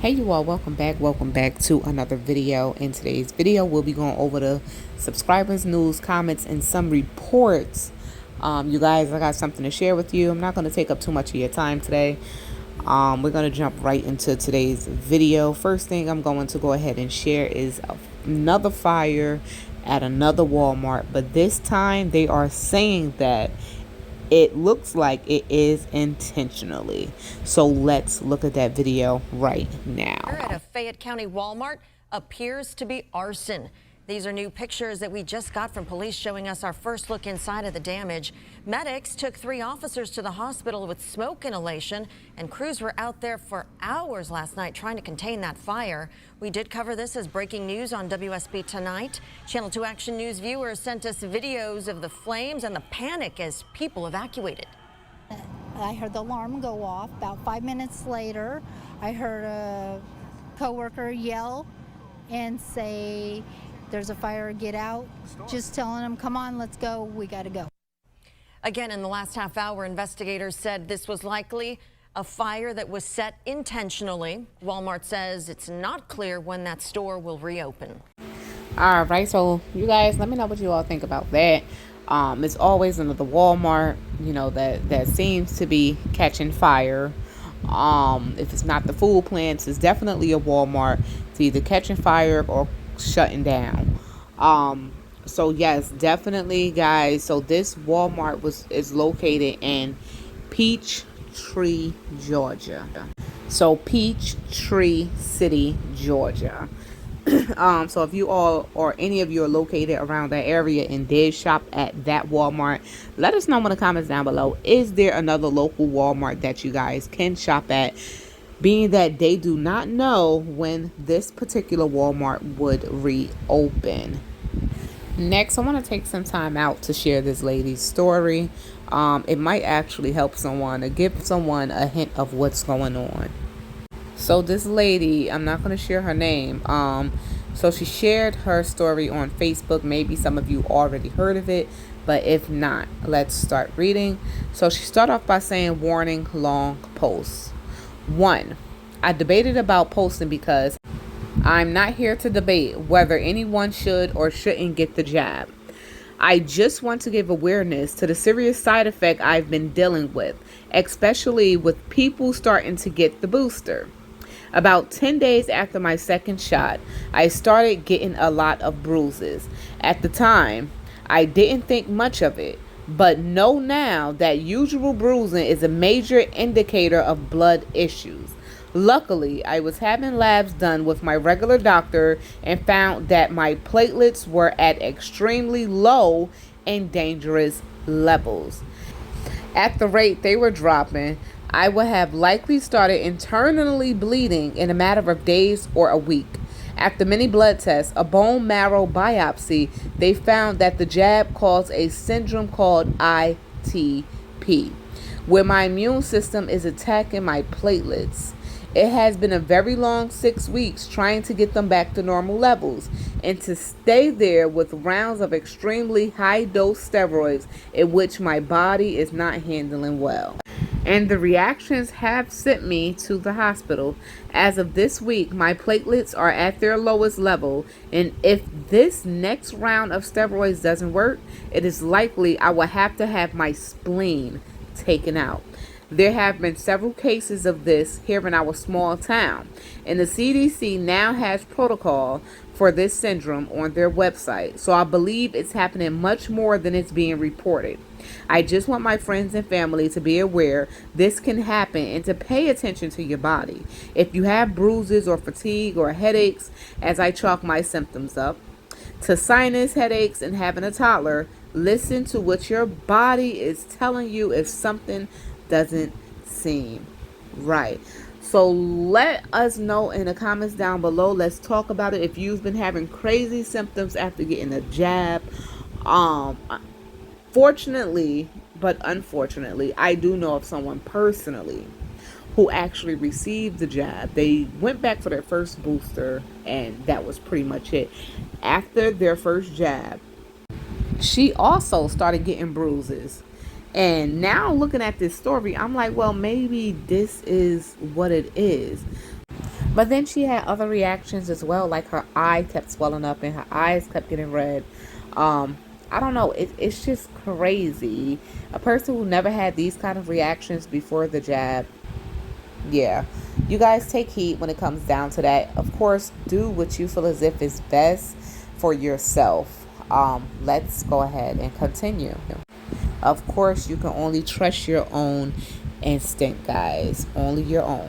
Hey you all, welcome back to another video. In today's video we'll be going over the subscribers, news, comments, and some reports. You guys, I got something to share with you. I'm not going to take up too much of your time today. We're going to jump right into today's video. First thing I'm going to go ahead and share is another fire at another Walmart, but this time they are saying that it looks like it is intentionally. So let's look at that video right now. At a Fayette County Walmart appears to be arson. These are new pictures that we just got from police showing us our first look inside of the damage. Medics took 3 officers to the hospital with smoke inhalation, and crews were out there for hours last night trying to contain that fire. We did cover this as breaking news on WSB Tonight. Channel 2 Action News viewers sent us videos of the flames and the panic as people evacuated. I heard the alarm go off. About 5 minutes later, I heard a coworker yell and say, "There's a fire, get out." Just telling them, "Come on, let's go, we gotta go." Again, in the last half hour, investigators said this was likely a fire that was set intentionally. Walmart says it's not clear when that store will reopen. All right, so you guys, let me know what you all think about that. It's always another Walmart, you know, that seems to be catching fire. If it's not the food plants, it's definitely a Walmart. It's either catching fire or shutting down. So yes, definitely, guys. So this Walmart is located in Peachtree, Georgia. So Peachtree City, Georgia. So if you all or any of you are located around that area and did shop at that Walmart, let us know in the comments down below. Is there another local Walmart that you guys can shop at, being that they do not know when this particular Walmart would reopen? Next, I want to take some time out to share this lady's story. It might actually help someone or give someone a hint of what's going on. So this lady, I'm not going to share her name. So she shared her story on Facebook. Maybe some of you already heard of it, but if not, let's start reading. So she started off by saying, warning, long posts. 1. I debated about posting because I'm not here to debate whether anyone should or shouldn't get the jab. I just want to give awareness to the serious side effect I've been dealing with, especially with people starting to get the booster. About 10 days after my second shot, I started getting a lot of bruises. At the time, I didn't think much of it, but know now that usual bruising is a major indicator of blood issues. Luckily, I was having labs done with my regular doctor and found that my platelets were at extremely low and dangerous levels. At the rate they were dropping, I would have likely started internally bleeding in a matter of days or a week. After many blood tests, a bone marrow biopsy, they found that the jab caused a syndrome called ITP, where my immune system is attacking my platelets. It has been a very long 6 weeks trying to get them back to normal levels and to stay there with rounds of extremely high dose steroids in which my body is not handling well. And the reactions have sent me to the hospital. As of this week, my platelets are at their lowest level, and if this next round of steroids doesn't work, it is likely I will have to have my spleen taken out. There have been several cases of this here in our small town, and the CDC now has protocol for this syndrome on their website, so I believe it's happening much more than it's being reported. I just want my friends and family to be aware this can happen and to pay attention to your body. If you have bruises or fatigue or headaches, as I chalk my symptoms up to sinus headaches and having a toddler, listen to what your body is telling you if something doesn't seem right. So let us know in the comments down below. Let's talk about it. If you've been having crazy symptoms after getting a jab, fortunately, but unfortunately, I do know of someone personally who actually received the jab. They went back for their first booster, and that was pretty much it. After their first jab, she also started getting bruises. And now looking at this story, I'm like, well, maybe this is what it is. But then she had other reactions as well, like her eye kept swelling up and her eyes kept getting red. I don't know. It's just crazy. A person who never had these kind of reactions before the jab. Yeah. You guys take heed when it comes down to that. Of course, do what you feel as if is best for yourself. Let's go ahead and continue. Of course, you can only trust your own instinct, guys. Only your own.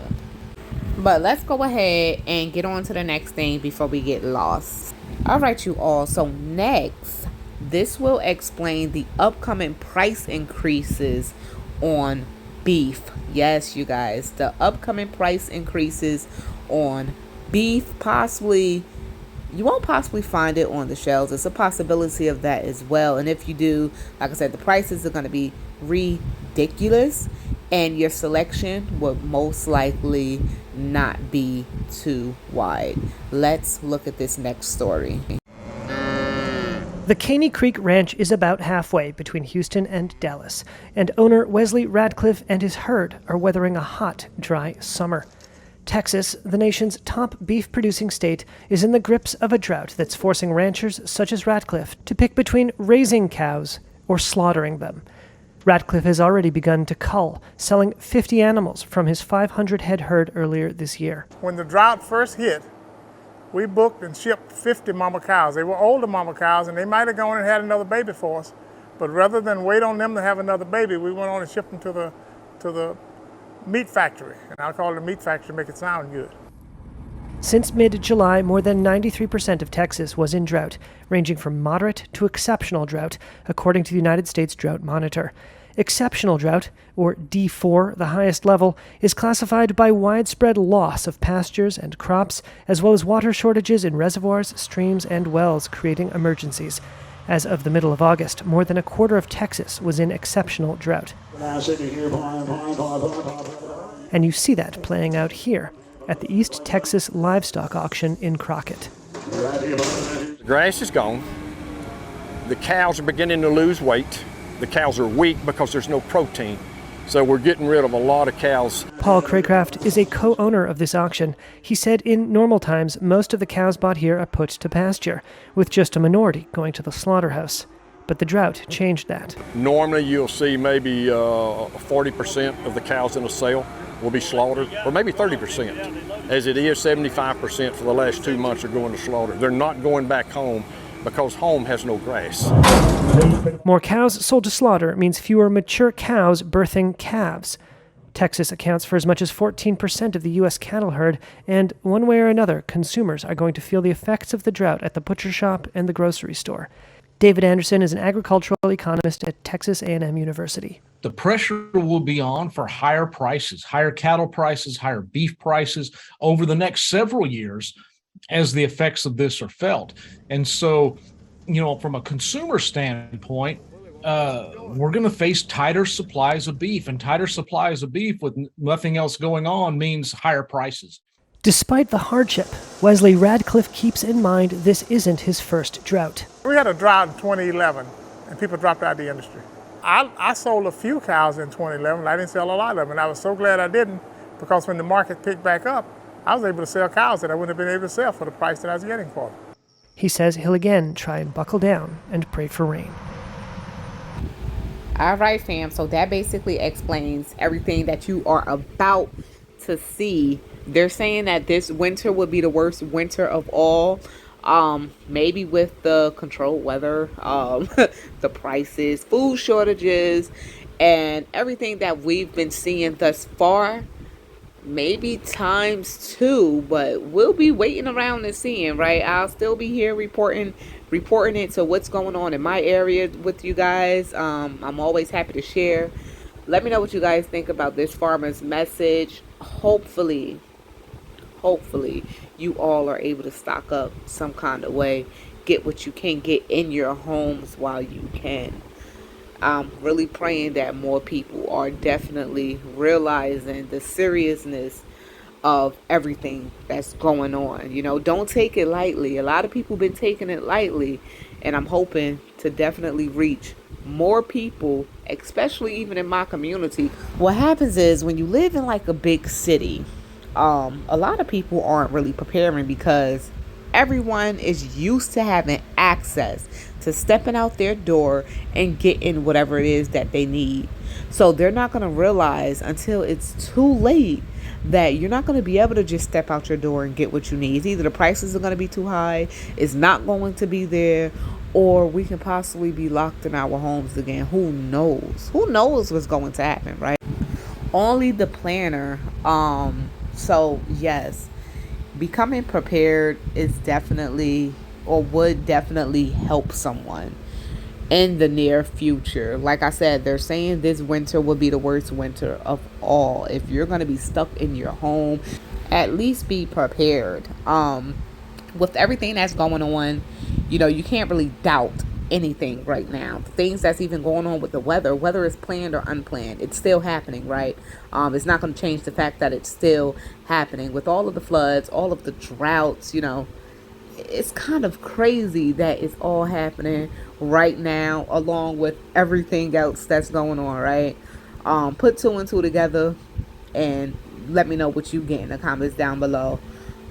But let's go ahead and get on to the next thing before we get lost. All right, you all. So next, this will explain the upcoming price increases on beef. Yes, you guys, the upcoming price increases on beef. Possibly, you won't possibly find it on the shelves. It's a possibility of that as well. And if you do, like I said, the prices are going to be ridiculous, and your selection will most likely not be too wide. Let's look at this next story. The Caney Creek Ranch is about halfway between Houston and Dallas, and owner Wesley Radcliffe and his herd are weathering a hot, dry summer. Texas, the nation's top beef-producing state, is in the grips of a drought that's forcing ranchers such as Radcliffe to pick between raising cows or slaughtering them. Radcliffe has already begun to cull, selling 50 animals from his 500-head herd earlier this year. When the drought first hit, we booked and shipped 50 mama cows. They were older mama cows, and they might have gone and had another baby for us. But rather than wait on them to have another baby, we went on and shipped them to the meat factory. And I call it a meat factory to make it sound good. Since mid-July, more than 93% of Texas was in drought, ranging from moderate to exceptional drought, according to the United States Drought Monitor. Exceptional drought, or D4, the highest level, is classified by widespread loss of pastures and crops, as well as water shortages in reservoirs, streams, and wells, creating emergencies. As of the middle of August, more than a quarter of Texas was in exceptional drought. And you see that playing out here at the East Texas Livestock Auction in Crockett. The grass is gone. The cows are beginning to lose weight. The cows are weak because there's no protein. So we're getting rid of a lot of cows. Paul Craycraft is a co-owner of this auction. He said in normal times, most of the cows bought here are put to pasture, with just a minority going to the slaughterhouse. But the drought changed that. Normally you'll see maybe 40% of the cows in a sale will be slaughtered, or maybe 30%. As it is, 75% for the last 2 months are going to slaughter. They're not going back home because home has no grass. More cows sold to slaughter means fewer mature cows birthing calves. Texas accounts for as much as 14% of the U.S. cattle herd, and one way or another, consumers are going to feel the effects of the drought at the butcher shop and the grocery store. David Anderson is an agricultural economist at Texas A&M University. The pressure will be on for higher prices, higher cattle prices, higher beef prices over the next several years as the effects of this are felt. And so, from a consumer standpoint, we're going to face tighter supplies of beef, and tighter supplies of beef with nothing else going on means higher prices. Despite the hardship, Wesley Radcliffe keeps in mind this isn't his first drought. We had a drought in 2011, and people dropped out of the industry. I sold a few cows in 2011, but I didn't sell a lot of them, and I was so glad I didn't, because when the market picked back up, I was able to sell cows that I wouldn't have been able to sell for the price that I was getting for them. He says he'll again try and buckle down and pray for rain. All right, fam. So that basically explains everything that you are about to see. They're saying that this winter would be the worst winter of all. Maybe with the controlled weather, the prices, food shortages, and everything that we've been seeing thus far. Maybe times 2, but we'll be waiting around and seeing, right? I'll still be here reporting it to what's going on in my area with you guys. I'm always happy to share. Let me know what you guys think about this farmer's message. Hopefully you all are able to stock up some kind of way, get what you can get in your homes while you can. I'm really praying that more people are definitely realizing the seriousness of everything that's going on. Don't take it lightly. A lot of people been taking it lightly, and I'm hoping to definitely reach more people, especially even in my community. What happens is when you live in like a big city, A lot of people aren't really preparing because everyone is used to having access to stepping out their door and getting whatever it is that they need. So they're not going to realize until it's too late that you're not going to be able to just step out your door and get what you need. It's either the prices are going to be too high, it's not going to be there, or we can possibly be locked in our homes again. Who knows? Who knows what's going to happen, right? Only the planner. So yes, becoming prepared is definitely, or would definitely help someone in the near future. Like I said, they're saying this winter will be the worst winter of all. If you're going to be stuck in your home, at least be prepared. With everything that's going on, you can't really doubt anything right now. The things that's even going on with the weather, whether it's planned or unplanned, it's still happening, right? It's not going to change the fact that it's still happening with all of the floods, all of the droughts. It's kind of crazy that it's all happening right now, along with everything else that's going on, right? Put two and two together and let me know what you get in the comments down below.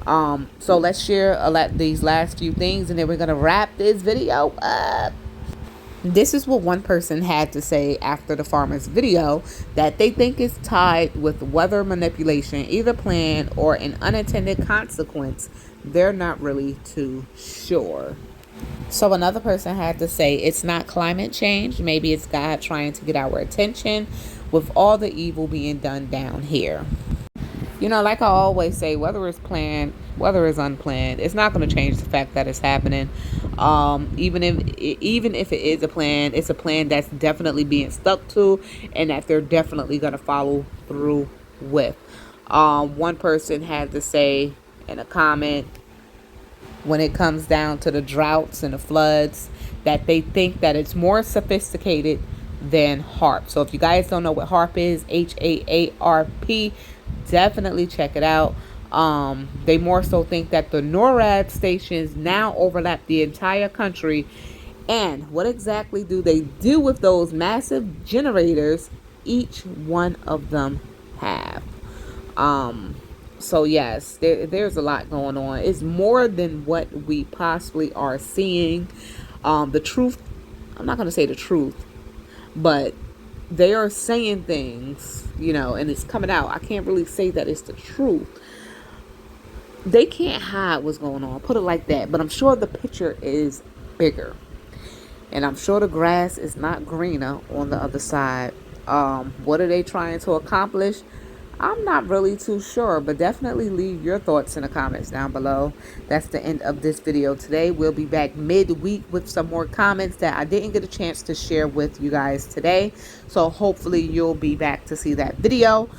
So let's share these last few things, and then we're gonna wrap this video up. This is what one person had to say after the farmer's video, that they think is tied with weather manipulation, either planned or an unintended consequence. They're not really too sure. So another person had to say it's not climate change. Maybe it's God trying to get our attention with all the evil being done down here. Like I always say, whether it's planned, whether it's unplanned, it's not going to change the fact that it's happening. Even if it is a plan, it's a plan that's definitely being stuck to, and that they're definitely going to follow through with. One person had to say in a comment, when it comes down to the droughts and the floods, that they think that it's more sophisticated than HAARP. So if you guys don't know what HAARP is, HAARP, definitely check it out. They more so think that the NORAD stations now overlap the entire country. And what exactly do they do with those massive generators each one of them have? So yes, there's a lot going on. It's more than what we possibly are seeing. The truth, I'm not going to say the truth, but they are saying things, and it's coming out. I can't really say that it's the truth. They can't hide what's going on, put it like that. But I'm sure the picture is bigger. And I'm sure the grass is not greener on the other side. What are they trying to accomplish? I'm not really too sure, but definitely leave your thoughts in the comments down below. That's the end of this video today. We'll be back midweek with some more comments that I didn't get a chance to share with you guys today. So hopefully you'll be back to see that video.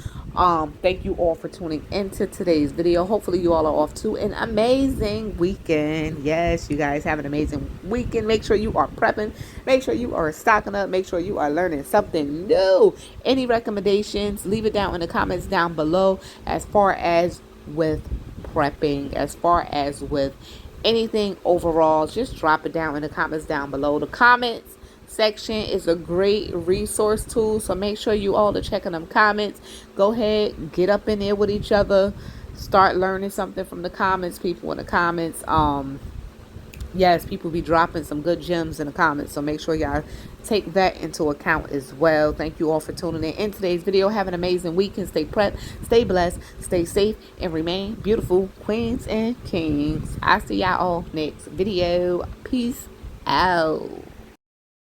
Thank you all for tuning into today's video. Hopefully you all are off to an amazing weekend. Yes, you guys have an amazing weekend. Make sure you are prepping. Make sure you are stocking up. Make sure you are learning something new. Any recommendations, leave it down in the comments down below, as far as with prepping, as far as with anything overall. Just drop it down in the comments down below. The comments section is a great resource tool, so make sure you all are checking them comments. Go ahead, get up in there with each other, start learning something from the comments. People in the comments, yes, people be dropping some good gems in the comments, so make sure y'all take that into account as well. Thank you all for tuning in today's video. Have an amazing weekend. Stay prepped, stay blessed, stay safe, and remain beautiful queens and kings. I'll see y'all all next video. Peace out.